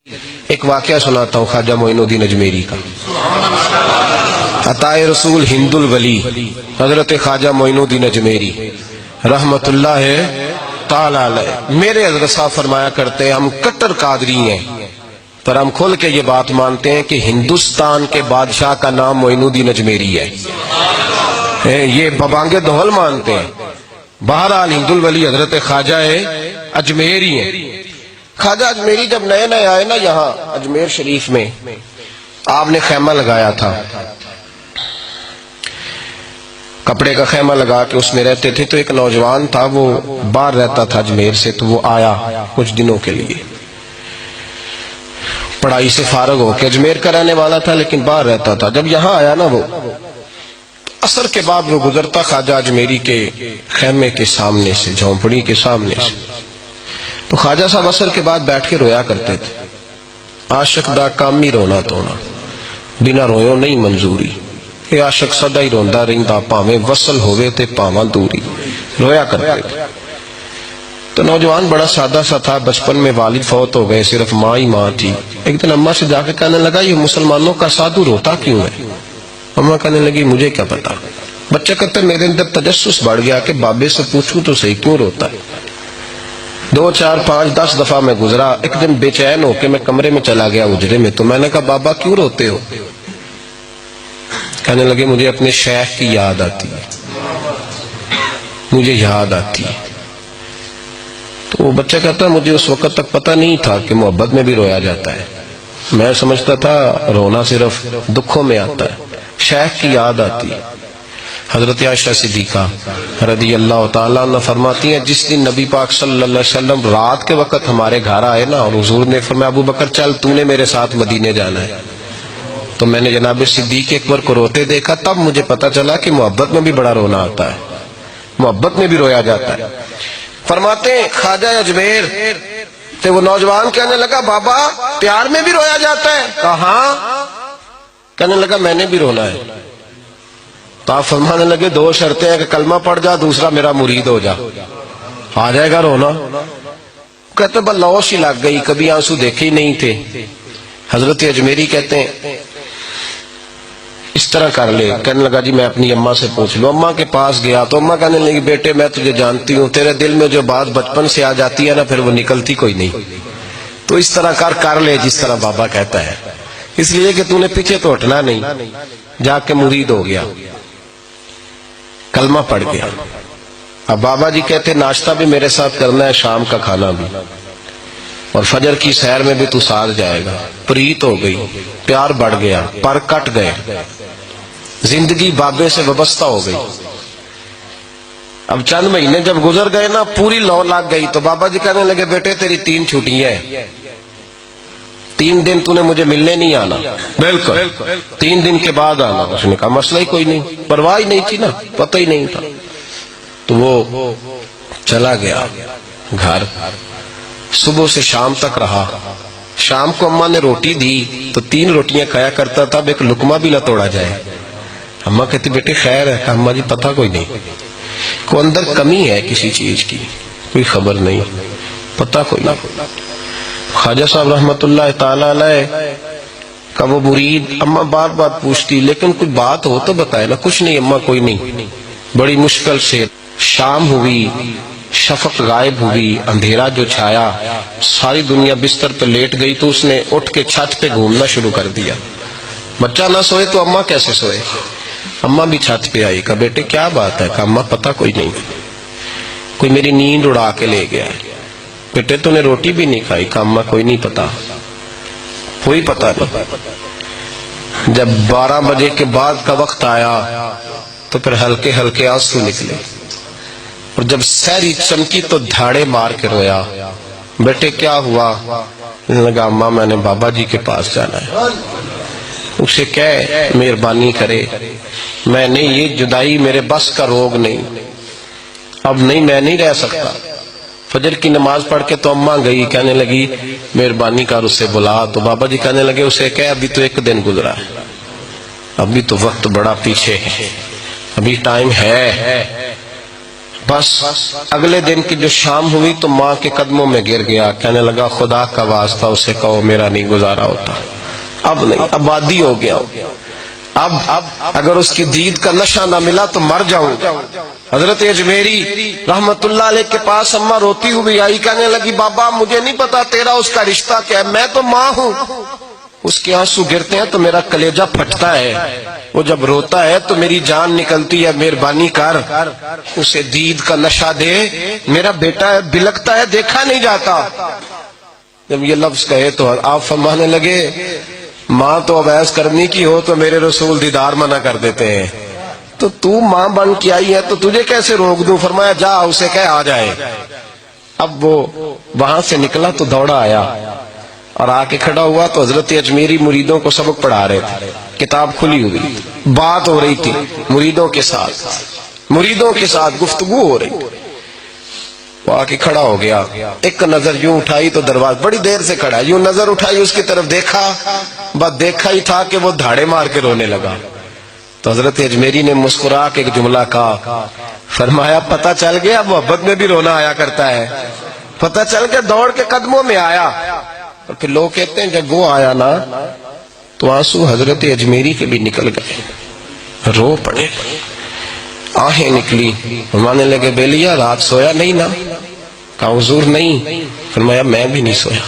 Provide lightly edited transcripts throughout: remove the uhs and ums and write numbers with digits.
ایک واقعہ سناتا ہوں خواجہ معین الدین اجمیری کا. عطائے رسول ہند الولی حضرت خواجہ معین الدین اجمیری رحمت اللہ تعالی علیہ. میرے حضرت صاحب فرمایا کرتے ہیں ہم کٹر قادری ہیں، پر ہم کھل کے یہ بات مانتے ہیں کہ ہندوستان کے بادشاہ کا نام معین الدین اجمیری ہے. یہ ببانگ دہل مانتے ہیں. بہرحال ہند الولی حضرت خواجہ اجمیری ہیں. خواجہ اجمیری جب نئے نئے آئے نا یہاں اجمیر شریف میں، آپ نے خیمہ لگایا تھا، کپڑے کا خیمہ لگا کے اس میں رہتے تھے. تو ایک نوجوان تھا، وہ باہر رہتا تھا اجمیر سے، تو وہ آیا کچھ دنوں کے لیے. پڑھائی سے فارغ ہو کے اجمیر کا رہنے والا تھا لیکن باہر رہتا تھا. جب یہاں آیا نا، وہ عصر کے بعد وہ گزرتا خواجہ اجمیری کے خیمے کے سامنے سے، جھونپڑی کے سامنے سے. تو خواجہ صاحب عصر کے بعد بیٹھ کے رویا کرتے تھے. عاشق دا کام ہی رونا تونا، بنا رویوں نہیں منظوری. یہ عاشق سدا ہی روندا رہندا، پاویں وصل ہوئے تے پاواں دوری. رویا کرتے تھے. تو نوجوان بڑا سادہ سا تھا. بچپن میں والد فوت ہو گئے، صرف ماں ہی ماں تھی. ایک دن اماں سے جا کے کہنے لگا یہ مسلمانوں کا سادھو روتا کیوں ہے؟ اماں کہنے لگی مجھے کیا پتا. بچہ کہتا ہے میرے اندر تجسس بڑھ گیا کہ بابے سے پوچھوں تو صحیح کیوں روتا ہے. 2 4 5 10 دفعہ میں گزرا. ایک دن بے چین ہو کے میں کمرے میں چلا گیا اجرے میں. تو میں نے کہا بابا کیوں روتے ہو؟ کہنے لگے مجھے اپنے شیخ کی یاد آتی ہے، مجھے یاد آتی ہے. تو وہ بچہ کہتا ہے مجھے اس وقت تک پتہ نہیں تھا کہ محبت میں بھی رویا جاتا ہے. میں سمجھتا تھا رونا صرف دکھوں میں آتا ہے. شیخ کی یاد آتی ہے. حضرت عائشہ صدیقہ رضی اللہ تعالیٰ عنہ فرماتی ہیں جس دن نبی پاک صلی اللہ علیہ وسلم رات کے وقت ہمارے گھر آئے نا، اور حضور نے فرمایا ابو بکر چل تو نے میرے ساتھ مدینے جانا ہے، تو میں نے جناب صدیق اکبر کو روتے دیکھا. تب مجھے پتا چلا کہ محبت میں بھی بڑا رونا آتا ہے، محبت میں بھی رویا جاتا ہے. فرماتے ہیں خواجہ اجمیر تو وہ نوجوان کہنے لگا بابا پیار میں بھی رویا جاتا ہے؟ کہاں؟ کہنے لگا میں نے بھی رونا ہے. تو آپ فرمانے لگے 2 شرطیں ہیں کہ کلمہ پڑھ جا، دوسرا میرا مرید ہو جا، آ جائے گا رونا. کہتے بس لوش ہی لگ گئی، کبھی آنسو دیکھے ہی نہیں تھے. حضرت اجمیری کہتے ہیں اس طرح کر لے. کہنے لگا جی میں اپنی اماں سے پوچھ لوں. اماں کے پاس گیا تو اماں کہنے لگی بیٹے میں تجھے جانتی ہوں، تیرے دل میں جو بات بچپن سے آ جاتی ہے نا پھر وہ نکلتی کوئی نہیں. تو اس طرح کر لے جس طرح بابا کہتا ہے، اس لیے کہ تو نے پیچھے تو ہٹنا نہیں. جا کے مرید ہو گیا، کلمہ پڑھ گیا. اب بابا جی کہتے ناشتہ بھی میرے ساتھ کرنا ہے، شام کا کھانا بھی، اور فجر کی سیر میں بھی تو ساتھ جائے گا. پریت ہو گئی، پیار بڑھ گیا، پر کٹ گئے، زندگی بابے سے وابستہ ہو گئی. اب چند مہینے جب گزر گئے نا پوری لو لگ گئی. تو بابا جی کہنے لگے بیٹے تیری 3 چھٹیاں ہیں، 3 دن تو نے مجھے ملنے نہیں آنا. بالکل 3 دن کے بعد آنا. اس نے کہا مسئلہ ہی کوئی نہیں، پرواہ ہی نہیں تھی نا، پتہ ہی نہیں تھا. تو وہ چلا گیا گھر، صبح سے شام تک رہا. شام کو اماں نے روٹی دی تو 3 روٹیاں کھایا کرتا تھا، اب ایک لقمہ بھی نہ توڑا جائے. اماں کہتی بیٹے خیر ہے؟ اماں جی پتہ کوئی نہیں، کوئی اندر کمی ہے کسی چیز کی، کوئی خبر نہیں، پتہ کوئی نہیں. خواجہ صاحب رحمت اللہ تعالی علیہ کا وہ مرید اماں بار بار پوچھتی لیکن کوئی بات ہو تو بتائے نا. کچھ نہیں اماں کوئی نہیں. بڑی مشکل سے شام ہوئی، شفق غائب ہوئی، اندھیرا جو چھایا، ساری دنیا بستر پہ لیٹ گئی. تو اس نے اٹھ کے چھت پہ گھومنا شروع کر دیا. بچہ نہ سوئے تو اماں کیسے سوئے؟ اماں بھی چھت پہ آئی. کہا بیٹے کیا بات ہے؟ کہا اماں پتہ کوئی نہیں، کوئی میری نیند اڑا کے لے گیا ہے. بیٹے تو نے روٹی بھی نہیں کھائی؟ کہا اماں کوئی نہیں پتا، کوئی پتہ نہیں. جب 12 بجے کے بعد کا وقت آیا تو پھر ہلکے ہلکے آنسو نکلے، اور جب سحری چمکی تو دھاڑے مار کے رویا. بیٹے کیا ہوا؟ لگا اماں میں نے بابا جی کے پاس جانا ہے، اسے کہے مہربانی کرے، میں نے یہ جدائی میرے بس کا روگ نہیں، اب نہیں میں نہیں رہ سکتا. فجر کی نماز پڑھ کے تو اماں گئی، کہنے لگی مہربانی کر اسے بلا. تو بابا جی کہنے لگے اسے کہے ابھی تو 1 دن گزرا ہے، ابھی تو وقت بڑا پیچھے ہے، ابھی ٹائم ہے. بس اگلے دن کی جو شام ہوئی تو ماں کے قدموں میں گر گیا، کہنے لگا خدا کا واسطہ اسے کہو میرا نہیں گزارا ہوتا، اب نہیں، آبادی ہو گیا، اب اگر اس کی دید کا نشہ نہ ملا تو مر جاؤں۔ حضرت اجمیری رحمت اللہ علیہ کے پاس اماں روتی ہوئی آئی، کہنے لگی بابا مجھے نہیں پتا تیرا اس کا رشتہ کیا ہے، میں تو ماں ہوں۔ اس کے آنسو گرتے ہیں تو میرا کلیجہ پھٹتا ہے، وہ جب روتا ہے تو میری جان نکلتی ہے، مہربانی کر اسے دید کا نشہ دے، میرا بیٹا ہے بلکتا ہے دیکھا نہیں جاتا۔ جب یہ لفظ کہے تو آپ فرمانے لگے ماں تو اب ایس کرنی کی ہو تو میرے رسول دیدار منع کر دیتے ہیں، تو ماں بن کے آئی ہے تو تجھے کیسے روک دوں؟ فرمایا جا اسے کہہ آ جائے۔ اب وہ وہاں سے نکلا تو دوڑا آیا اور آ کے کھڑا ہوا تو حضرت اجمیری مریدوں کو سبق پڑھا رہے تھے، کتاب کھلی ہوئی، بات ہو رہی تھی مریدوں کے ساتھ گفتگو ہو رہی۔ وہ آ کے کھڑا ہو گیا، ایک نظر یوں اٹھائی تو دروازہ، بڑی دیر سے کھڑا ہے، یوں نظر اٹھائی اس کی طرف دیکھا، بس دیکھا ہی تھا کہ وہ دھاڑے مار کے رونے لگا۔ تو حضرت اجمیری نے مسکرا کے ایک جملہ کہا، فرمایا پتہ چل گیا محبت میں بھی رونا آیا کرتا ہے، پتہ چل کے دوڑ کے قدموں میں آیا۔ اور پھر لوگ کہتے ہیں جب وہ آیا نا تو آنسو حضرت اجمیری کے بھی نکل گئے، رو پڑے، آہیں نکلی، فرمانے لگے بیلیا رات سویا نہیں نا؟ کہا حضور نہیں۔ فرمایا میں بھی نہیں سویا،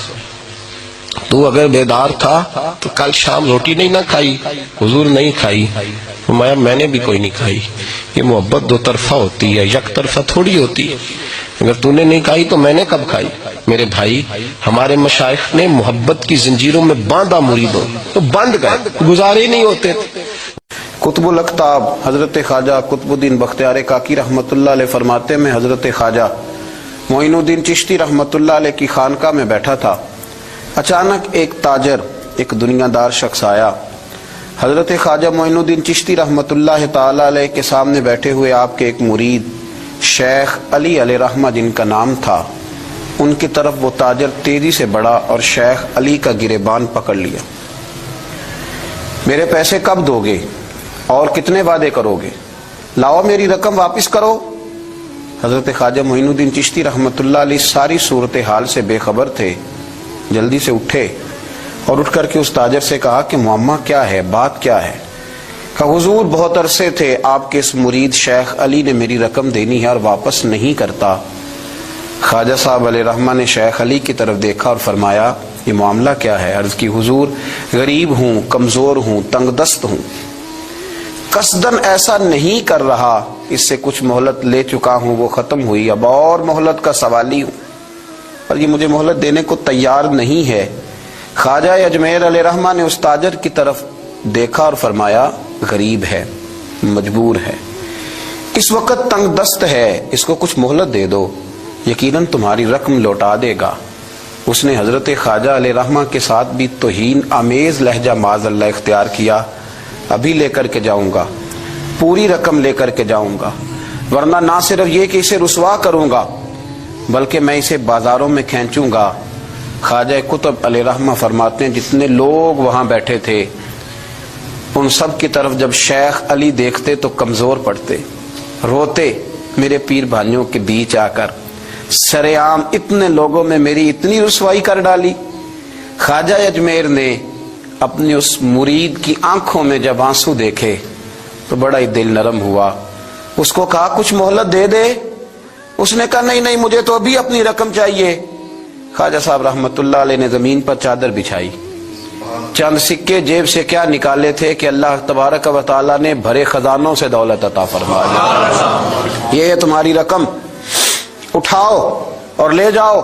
تو اگر بیدار تھا تو کل شام روٹی نہیں نہ کھائی؟ حضور نہیں کھائی۔ فرمایا میں نے بھی کوئی نہیں کھائی۔ یہ محبت دو طرفہ ہوتی ہے، یک طرفہ تھوڑی ہوتی ہے، اگر تو نے نہیں کھائی تو میں نے کب کھائی؟ میرے بھائی ہمارے مشائخ نے محبت کی زنجیروں میں باندھا مریدوں تو بند گئے، گزارے نہیں ہوتے تھے۔ قطب الاقطاب حضرت خواجہ قطب الدین بختیار کاکی رحمت اللہ علیہ فرماتے میں حضرت خواجہ معین الدین چشتی رحمت اللہ علیہ کی خانقاہ میں بیٹھا تھا، اچانک ایک تاجر، ایک دنیا دار شخص آیا۔ حضرت خواجہ معین الدین چشتی رحمت اللہ تعالی علیہ کے سامنے بیٹھے ہوئے آپ کے ایک مرید شیخ علی علیہ رحمہ جن کا نام تھا، ان کی طرف وہ تاجر تیزی سے بڑھا اور شیخ علی کا گریبان پکڑ لیا۔ میرے پیسے کب دو گے اور کتنے وعدے کرو گے؟ لاؤ میری رقم واپس کرو۔ حضرت خواجہ معین الدین چشتی رحمت اللہ علیہ ساری صورتحال سے بے خبر تھے، جلدی سے اٹھے اور اٹھ کر کے اس تاجر سے کہا کہ معمہ کیا ہے، بات کیا ہے؟ کہا حضور بہت عرصے تھے آپ کے اس مرید شیخ علی نے میری رقم دینی ہے اور واپس نہیں کرتا۔ خواجہ صاحب علیہ رحمہ نے شیخ علی کی طرف دیکھا اور فرمایا یہ معاملہ کیا ہے؟ عرض کی حضور غریب ہوں، کمزور ہوں، تنگ دست ہوں، قصدن ایسا نہیں کر رہا، اس سے کچھ مہلت لے چکا ہوں وہ ختم ہوئی، اب اور مہلت کا سوالی ہوں، اور یہ مجھے مہلت دینے کو تیار نہیں ہے۔ خواجہ اجمیر علیہ رحمہ نے اس تاجر کی طرف دیکھا اور فرمایا غریب ہے، مجبور ہے، اس وقت تنگ دست ہے، اس کو کچھ مہلت دے دو، یقیناً تمہاری رقم لوٹا دے گا۔ اس نے حضرت خواجہ علیہ رحمہ کے ساتھ بھی توہین آمیز لہجہ معاذ اللہ اختیار کیا، ابھی لے کر کے جاؤں گا، پوری رقم لے کر کے جاؤں گا، ورنہ نہ صرف یہ کہ اسے رسوا کروں گا بلکہ میں اسے بازاروں میں کھینچوں گا۔ خواجہ قطب علیہ رحمہ فرماتے ہیں جتنے لوگ وہاں بیٹھے تھے ان سب کی طرف جب شیخ علی دیکھتے تو کمزور پڑتے، روتے، میرے پیر بھائیوں کے بیچ آ کر سر عام اتنے لوگوں میں میری اتنی رسوائی کر ڈالی۔ خواجہ اجمیر نے اپنی اس مرید کی آنکھوں میں جب آنسو دیکھے تو بڑا ہی دل نرم ہوا، اس کو کہا کچھ مہلت دے دے، اس نے کہا نہیں نہیں مجھے تو ابھی اپنی رقم چاہیے۔ خواجہ صاحب رحمت اللہ علیہ نے زمین پر چادر بچھائی، چند سکے جیب سے کیا نکالے تھے کہ اللہ تبارک و تعالیٰ نے بھرے خزانوں سے دولت عطا فرما دی، یہ ہے تمہاری رقم، اٹھاؤ اور لے جاؤ۔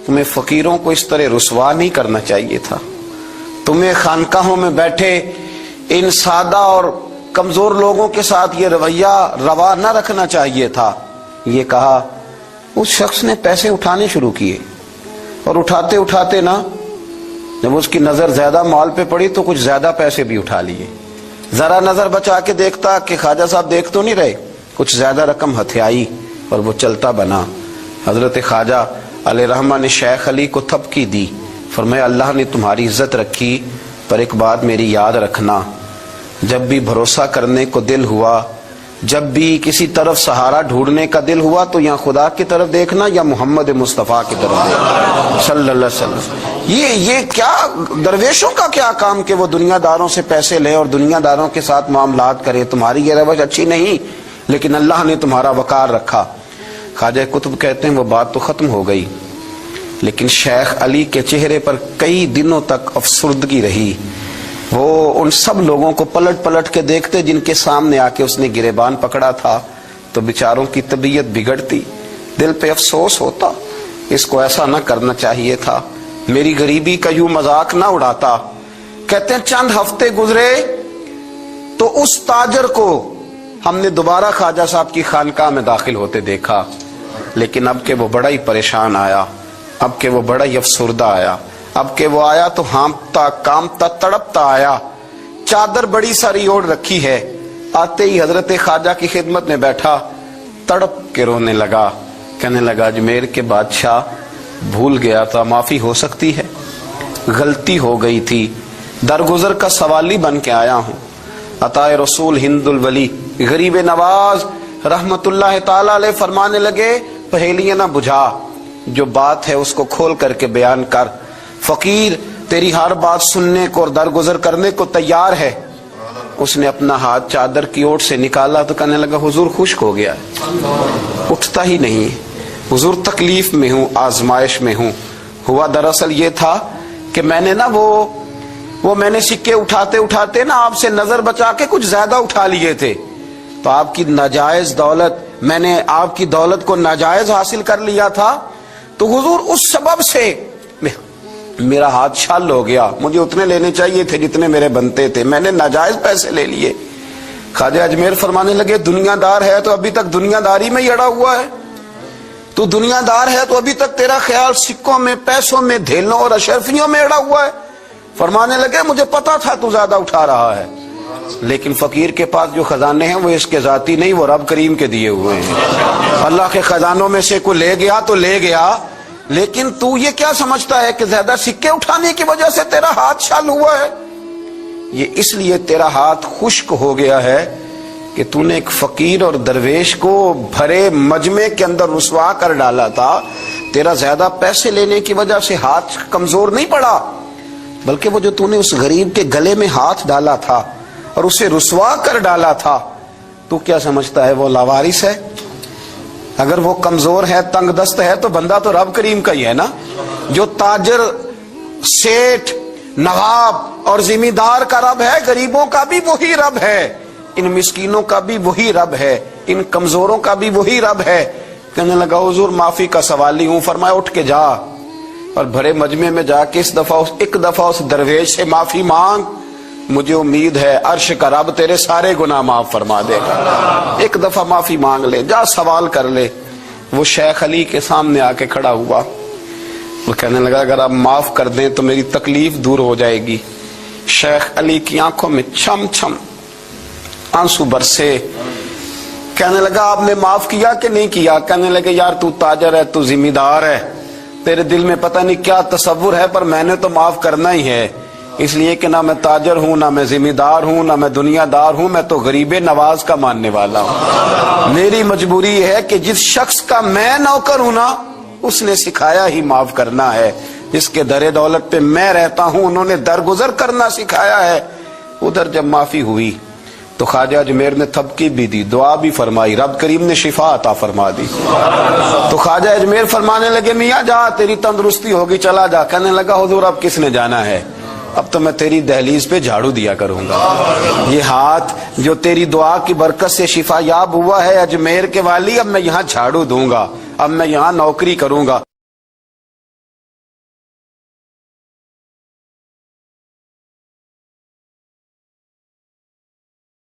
تمہیں فقیروں کو اس طرح رسوا نہیں کرنا چاہیے تھا، تمہیں خانقاہوں میں بیٹھے ان سادہ اور کمزور لوگوں کے ساتھ یہ رویہ روا نہ رکھنا چاہیے تھا۔ یہ کہا اس شخص نے پیسے اٹھانے شروع کیے اور اٹھاتے اٹھاتے نا جب اس کی نظر زیادہ مال پہ پڑی تو کچھ زیادہ پیسے بھی اٹھا لیے، ذرا نظر بچا کے دیکھتا کہ خواجہ صاحب دیکھ تو نہیں رہے، کچھ زیادہ رقم ہتھیائی اور وہ چلتا بنا۔ حضرت خواجہ علیہ رحمہ نے شیخ علی کو تھپکی دی، فرمایا اللہ نے تمہاری عزت رکھی، پر ایک بات میری یاد رکھنا، جب بھی بھروسہ کرنے کو دل ہوا جب بھی کسی طرف سہارا ڈھونڈنے کا دل ہوا تو یا خدا کی طرف دیکھنا یا محمد مصطفیٰ کی طرف دیکھنا صلی اللہ علیہ وسلم۔ یہ کیا درویشوں کا کیا کام کہ وہ دنیا داروں سے پیسے لے اور دنیا داروں کے ساتھ معاملات کرے، تمہاری یہ روش اچھی نہیں، لیکن اللہ نے تمہارا وقار رکھا۔ خواجہ قطب کہتے ہیں وہ بات تو ختم ہو گئی، لیکن شیخ علی کے چہرے پر کئی دنوں تک افسردگی رہی۔ وہ ان سب لوگوں کو پلٹ پلٹ کے دیکھتے جن کے سامنے آ کے اس نے گریبان پکڑا تھا تو بیچاروں کی طبیعت بگڑتی، دل پہ افسوس ہوتا، اس کو ایسا نہ کرنا چاہیے تھا، میری غریبی کا یوں مذاق نہ اڑاتا۔ کہتے ہیں چند ہفتے گزرے تو اس تاجر کو ہم نے دوبارہ خواجہ صاحب کی خانقاہ میں داخل ہوتے دیکھا، لیکن اب کہ وہ بڑا ہی پریشان آیا، اب کہ وہ بڑا ہی افسردہ آیا، اب کہ وہ آیا تو ہانپتا کامتا تڑپتا آیا، چادر بڑی ساری اوڑھ رکھی ہے، آتے ہی حضرت خواجہ کی خدمت میں بیٹھا، تڑپ کے رونے لگا، کہنے لگا اجمیر کے بادشاہ بھول گیا تھا، معافی ہو سکتی ہے، غلطی ہو گئی تھی، درگزر کا سوالی بن کے آیا ہوں۔ عطائے رسول ہند الولی غریب نواز رحمت اللہ تعالی علیہ فرمانے لگے پہیلیاں نہ بجھا، جو بات ہے اس کو کھول کر کے بیان کر، فقیر تیری ہر بات سننے کو اور درگزر کرنے کو تیار ہے۔ اس نے اپنا ہاتھ چادر کی اوٹ سے نکالا تو کہنے لگا حضور خشک ہو گیا ہے، اٹھتا ہی نہیں، حضور تکلیف میں ہوں، آزمائش میں ہوں۔ ہوا دراصل یہ تھا کہ میں نے نا وہ میں نے سکے اٹھاتے اٹھاتے نا آپ سے نظر بچا کے کچھ زیادہ اٹھا لیے تھے، تو آپ کی ناجائز دولت، میں نے آپ کی دولت کو ناجائز حاصل کر لیا تھا، تو حضور اس سبب سے میرا ہاتھ چھل ہو گیا، مجھے اتنے لینے چاہیے تھے جتنے میرے بنتے تھے، میں نے ناجائز پیسے لے لیے۔ خواجہ اجمیر فرمانے لگے دنیا دار ہے تو ابھی تک دنیا داری میں ہی اڑا ہوا ہے، تو دنیا دار ہے تو ابھی تک تیرا خیال سکوں میں، پیسوں میں، دھیلوں اور اشرفیوں میں اڑا ہوا ہے۔ فرمانے لگے مجھے پتا تھا تو زیادہ اٹھا رہا ہے، لیکن فقیر کے پاس جو خزانے ہیں وہ اس کے ذاتی نہیں، وہ رب کریم کے دیے ہوئے ہیں۔ اللہ کے خزانوں میں سے کوئی لے گیا تو لے گیا، لیکن تو یہ کیا سمجھتا ہے کہ زیادہ سکے اٹھانے کی وجہ سے تیرا ہاتھ چھل ہوا ہے؟ یہ اس لیے تیرا ہاتھ خشک ہو گیا ہے کہ تو نے ایک فقیر اور درویش کو بھرے مجمع کے اندر رسوا کر ڈالا تھا۔ تیرا زیادہ پیسے لینے کی وجہ سے ہاتھ کمزور نہیں پڑا، بلکہ وہ جو تو نے اس غریب کے گلے میں ہاتھ ڈالا تھا اور اسے رسوا کر ڈالا تھا، تو کیا سمجھتا ہے وہ لاوارث ہے؟ اگر وہ کمزور ہے، تنگ دست ہے، تو بندہ تو رب کریم کا ہی ہے نا۔ جو تاجر، سیٹھ، نواب اور ذمہ دار کا رب ہے، غریبوں کا بھی وہی رب ہے، ان مسکینوں کا بھی وہی رب ہے، ان کمزوروں کا بھی وہی رب ہے۔ کہنے لگا حضور معافی کا سوالی ہوں۔ فرمایا اٹھ کے جا اور بھرے مجمع میں جا کے ایک دفعہ اس درویش سے معافی مانگ، مجھے امید ہے عرش کا رب تیرے سارے گناہ معاف فرما دے گا۔ ایک دفعہ معافی مانگ لے، جا سوال کر لے۔ وہ شیخ علی کے سامنے آ کے کھڑا ہوا، وہ کہنے لگا اگر آپ معاف کر دیں تو میری تکلیف دور ہو جائے گی۔ شیخ علی کی آنکھوں میں چھم چھم آنسو برسے، کہنے لگا آپ نے معاف کیا کہ نہیں کیا؟ کہنے لگے یار تو تاجر ہے، تو ذمہ دار ہے، تیرے دل میں پتہ نہیں کیا تصور ہے، پر میں نے تو معاف کرنا ہی ہے، اس لیے کہ نہ میں تاجر ہوں، نہ میں ذمہ دار ہوں، نہ میں دنیا دار ہوں، میں تو غریب نواز کا ماننے والا ہوں۔ میری مجبوری یہ ہے کہ جس شخص کا میں نوکر ہوں نا، اس نے سکھایا ہی معاف کرنا ہے، جس کے در دولت پہ میں رہتا ہوں انہوں نے درگزر کرنا سکھایا ہے۔ ادھر جب معافی ہوئی تو خواجہ اجمیر نے تھپکی بھی دی، دعا بھی فرمائی، رب کریم نے شفا عطا فرما دی۔ تو خواجہ اجمیر فرمانے لگے میاں جا، تیری تندرستی ہوگی، چلا جا۔ کہنے لگا حضور اب کس نے جانا ہے، اب تو میں تیری دہلیز پہ جھاڑو دیا کروں گا۔ یہ ہاتھ جو تیری دعا کی برکت سے شفا یاب ہوا ہے اجمیر کے والی، اب میں یہاں جھاڑو دوں گا، اب میں یہاں نوکری کروں گا۔